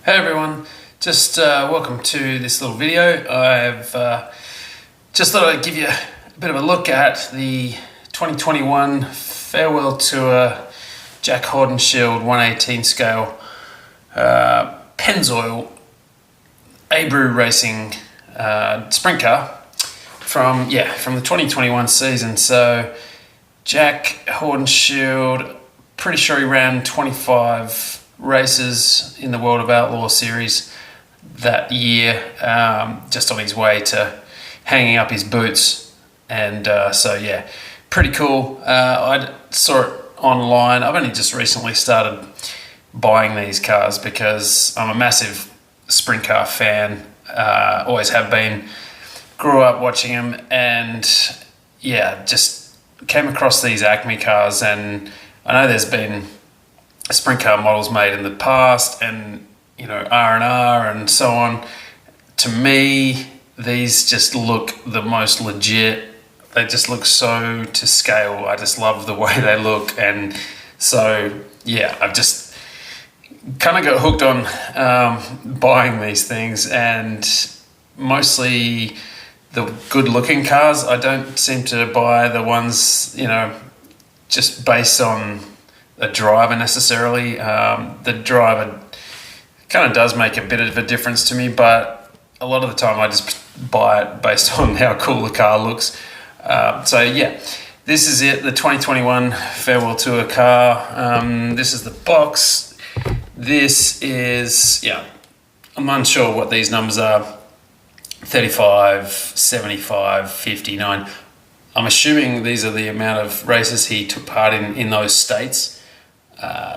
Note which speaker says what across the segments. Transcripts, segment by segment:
Speaker 1: Hey everyone, just welcome to this little video. I've just thought I'd give you a bit of a look at the 2021 farewell tour Jack Haudenschild 118 scale Pennzoil Abreu racing sprint car from the 2021 season. So Jack Haudenschild, pretty sure he ran 25 races in the World of Outlaw series that year, just on his way to hanging up his boots. And pretty cool. I saw it online. I've only just recently started buying these cars because I'm a massive sprint car fan, always have been, grew up watching them, and just came across these Acme cars. And I know there's been sprint car models made in the past, and R&R and so on. To me, these just look the most legit. They just look so to scale. I just love the way they look, and so I've just kind of got hooked on buying these things, and mostly the good looking cars. I don't seem to buy the ones just based on a driver necessarily. The driver kind of does make a bit of a difference to me, but a lot of the time I just buy it based on how cool the car looks. This is it, the 2021 farewell tour car. This is the box. This is, I'm unsure what these numbers are. 35, 75, 59. I'm assuming these are the amount of races he took part in those states.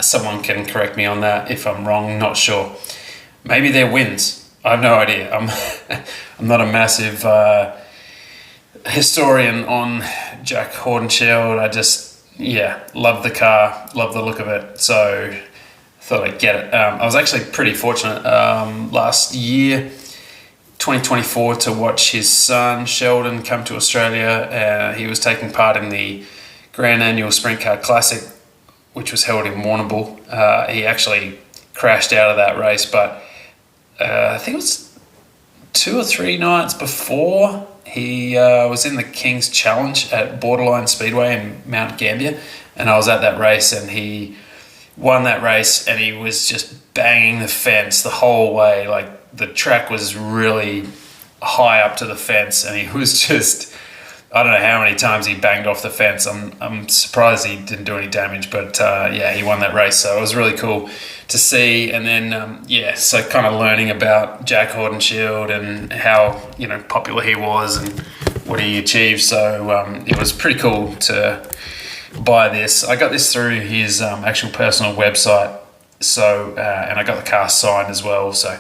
Speaker 1: Someone can correct me on that if I'm wrong, not sure. Maybe they're wins. I have no idea. I'm not a massive historian on Jack Haudenschild. I just, love the car, love the look of it. So thought I'd get it. I was actually pretty fortunate last year, 2024, to watch his son Sheldon come to Australia. He was taking part in the Grand Annual Sprint Car Classic, which was held in Warrnambool. He actually crashed out of that race, but I think it was 2 or 3 nights before, he was in the King's Challenge at Borderline Speedway in Mount Gambier, and I was at that race, and he won that race, and he was just banging the fence the whole way. Like, the track was really high up to the fence, and he was just, I don't know how many times he banged off the fence. I'm surprised he didn't do any damage, but he won that race, so it was really cool to see. And then so kind of learning about Jack Haudenschild and how popular he was and what he achieved. So it was pretty cool to buy this. I got this through his actual personal website, so and I got the car signed as well. So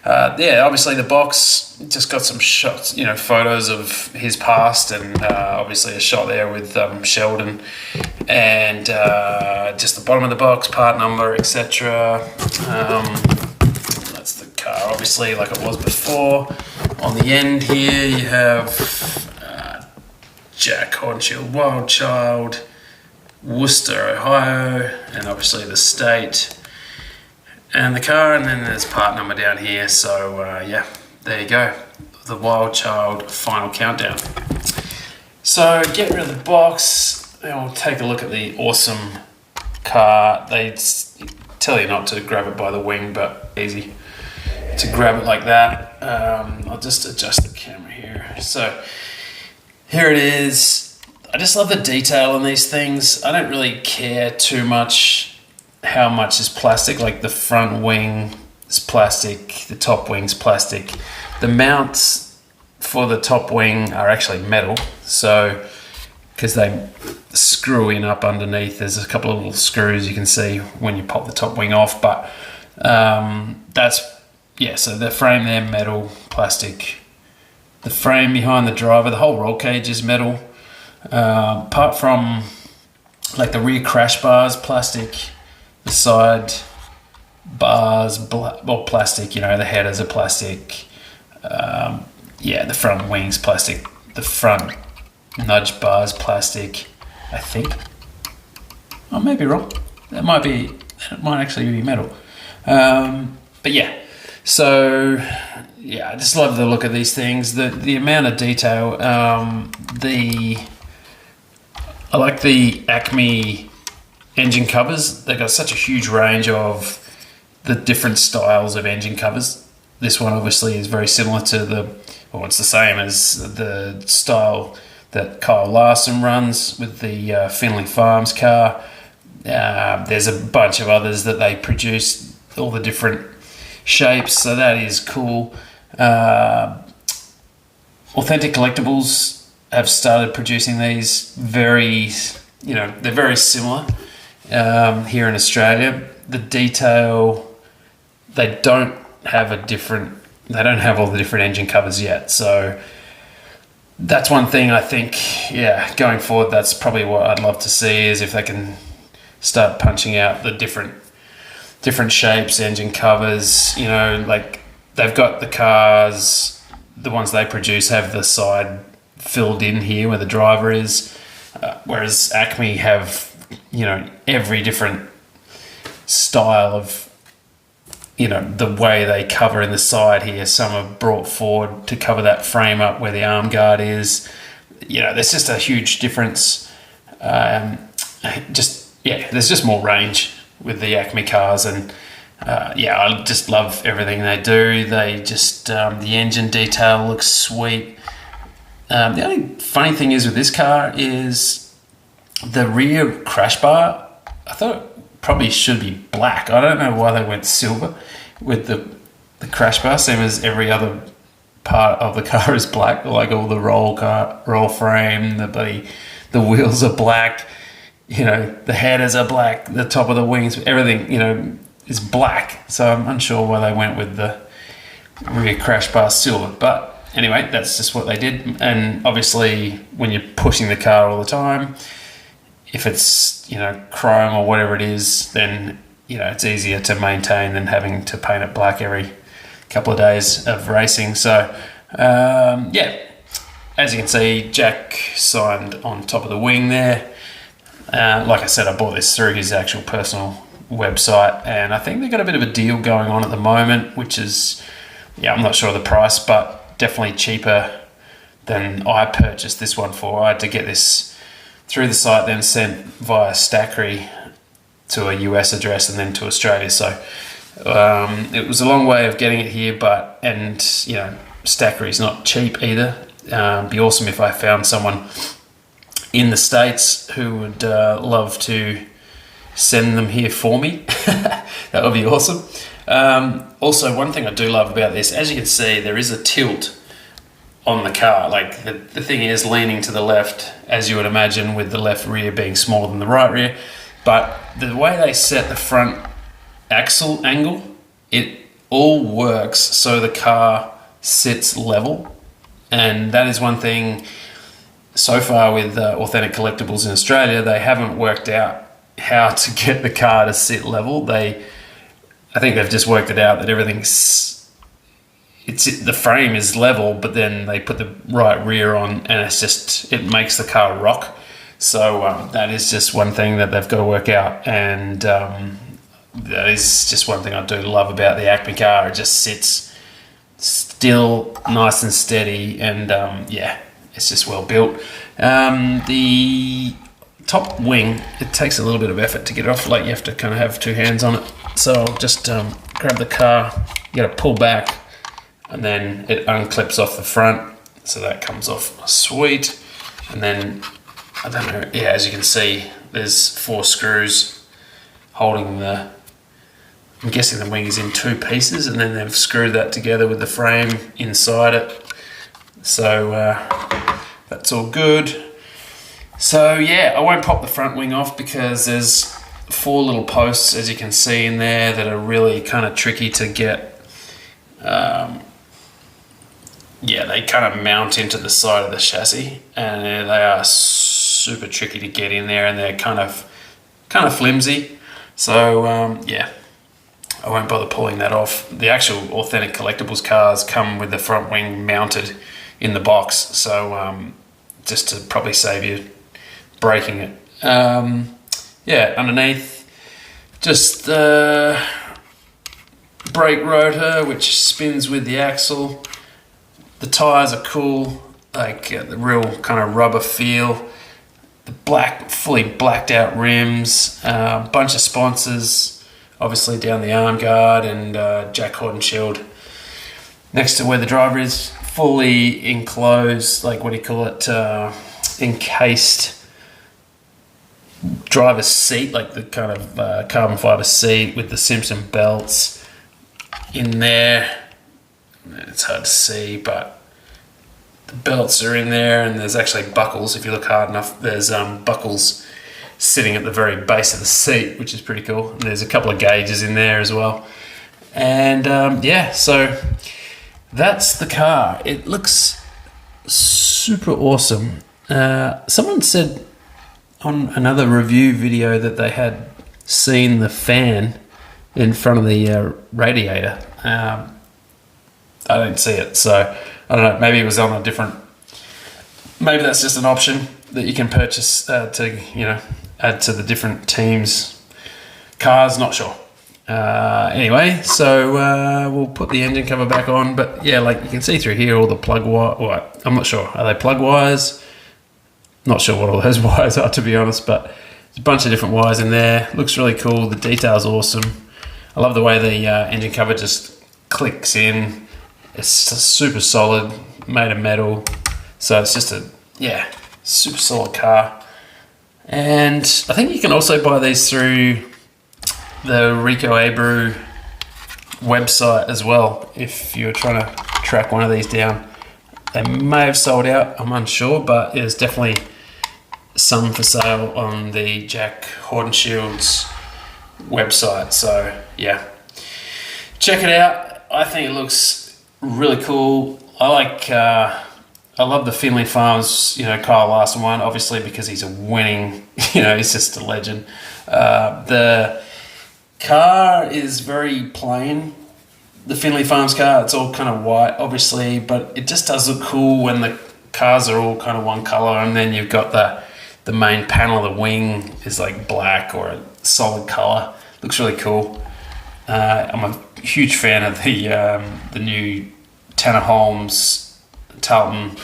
Speaker 1: obviously the box just got some shots, photos of his past, and obviously a shot there with Sheldon, and just the bottom of the box, part number, etc. That's the car, obviously, like it was before. On the end here, you have Jack Haudenschild, Wild Child, Worcester, Ohio, and obviously the state and the car, and then there's part number down here. So there you go, the Wild Child final countdown. So get rid of the box, and we'll take a look at the awesome car. They tell you not to grab it by the wing, but easy to grab it like that. I'll just adjust the camera here. So here it is. I just love the detail in these things. I don't really care too much how much is plastic. Like, the front wing is plastic, the top wing's plastic. The mounts for the top wing are actually metal, so because they screw in up underneath, there's a couple of little screws you can see when you pop the top wing off, but so the frame there, metal, plastic. The frame behind the driver, the whole roll cage is metal, apart from like the rear crash bars, plastic. The side bars, plastic, the headers are plastic. The front wings, plastic. The front nudge bars, plastic, I think. I may be wrong. It might actually be metal. But yeah, So yeah, I just love the look of these things. The amount of detail. I like the Acme engine covers. They've got such a huge range of the different styles of engine covers. This one obviously is very similar to it's the same as the style that Kyle Larson runs with the Finley Farms car. There's a bunch of others that they produce, all the different shapes, so that is cool. Authentic Collectibles have started producing these they're very similar here in Australia. The detail, they don't have all the different engine covers yet, so that's one thing I think, going forward, that's probably what I'd love to see, is if they can start punching out the different shapes, engine covers. Like they've got the cars, the ones they produce have the side filled in here where the driver is, whereas Acme have, every different style of, the way they cover in the side here. Some are brought forward to cover that frame up where the arm guard is. There's just a huge difference. There's just more range with the Acme cars, and I just love everything they do. They just the engine detail looks sweet. The only funny thing is with this car is the rear crash bar. I thought it probably should be black. I don't know why they went silver with the crash bar, same as every other part of the car is black, like all the roll frame, the wheels are black, the headers are black, the top of the wings, everything, is black. So I'm unsure why they went with the rear crash bar silver. But anyway, that's just what they did. And obviously when you're pushing the car all the time, if it's, chrome or whatever it is, then, it's easier to maintain than having to paint it black every couple of days of racing. So, as you can see, Jack signed on top of the wing there. Like I said, I bought this through his actual personal website, and I think they've got a bit of a deal going on at the moment, which is, I'm not sure of the price, but definitely cheaper than I purchased this one for. I had to get this through the site, then sent via Stackery to a US address and then to Australia. So it was a long way of getting it here, and Stackery's not cheap either. It'd be awesome if I found someone in the States who would love to send them here for me. That would be awesome. Also, one thing I do love about this, as you can see, there is a tilt on the car. Like the thing is leaning to the left, as you would imagine, with the left rear being smaller than the right rear. But the way they set the front axle angle, it all works so the car sits level. And that is one thing so far with Authentic Collectibles in Australia. They haven't worked out how to get the car to sit level. I think they've just worked it out that the frame is level, but then they put the right rear on, and it makes the car rock. So that is just one thing that they've got to work out, and that is just one thing I do love about the Acme car. It just sits still, nice and steady, and it's just well built. The top wing, it takes a little bit of effort to get it off. Like, you have to kind of have two hands on it. So I'll just grab the car, you got to pull back, and then it unclips off the front, so that comes off sweet. And then, I don't know, as you can see, there's 4 screws holding I'm guessing the wing is in 2 pieces, and then they've screwed that together with the frame inside it. So that's all good. So I won't pop the front wing off because there's 4 little posts, as you can see in there, that are really kind of tricky to get. They kind of mount into the side of the chassis, and they are super tricky to get in there, and they're kind of flimsy. So I won't bother pulling that off. The actual Authentic Collectibles cars come with the front wing mounted in the box, so just to probably save you breaking it. Underneath, just brake rotor, which spins with the axle. The tires are cool, like the real kind of rubber feel. The fully blacked out rims, bunch of sponsors, obviously down the arm guard, and Jack Haudenschild next to where the driver is, fully enclosed, like what do you call it, encased driver's seat, like the kind of carbon fiber seat with the Simpson belts in there. It's hard to see, but the belts are in there, and there's actually buckles. If you look hard enough, there's buckles sitting at the very base of the seat, which is pretty cool. And there's a couple of gauges in there as well. And yeah, so that's the car. It looks super awesome. Someone said on another review video that they had seen the fan in front of the radiator. I don't see it, so I don't know. Maybe it was on a different. Maybe that's just an option that you can purchase to add to the different teams' cars. Not sure. Anyway, so we'll put the engine cover back on, but yeah, like you can see through here all the plug wire. Well, I'm not sure. Are they plug wires? Not sure what all those wires are, to be honest, but there's a bunch of different wires in there. Looks really cool. The detail's awesome. I love the way the engine cover just clicks in. It's super solid, made of metal. So it's just a, super solid car. And I think you can also buy these through the Rico Abreu website as well, if you're trying to track one of these down. They may have sold out, I'm unsure, but there's definitely some for sale on the Jack Haudenschild's website. So yeah, check it out. I think it looks really cool. I love the Finley Farms, Kyle Larson one, obviously because he's a winning, he's just a legend. The car is very plain. The Finley Farms car, it's all kind of white, obviously, but it just does look cool when the cars are all kind of one color, and then you've got the main panel of the wing is like black or a solid color. Looks really cool. I'm a huge fan of the new Tanner Holmes Tarleton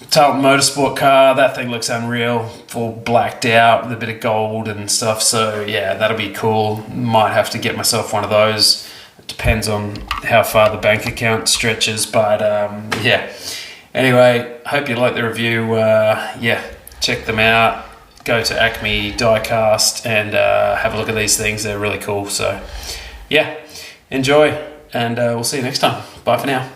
Speaker 1: Motorsport car. That thing looks unreal, full blacked out with a bit of gold and stuff. So yeah, that'll be cool. Might have to get myself one of those. It depends on how far the bank account stretches, but yeah. Anyway, hope you like the review. Check them out. Go to Acme Diecast and have a look at these things. They're really cool. So yeah, enjoy, and we'll see you next time. Bye for now.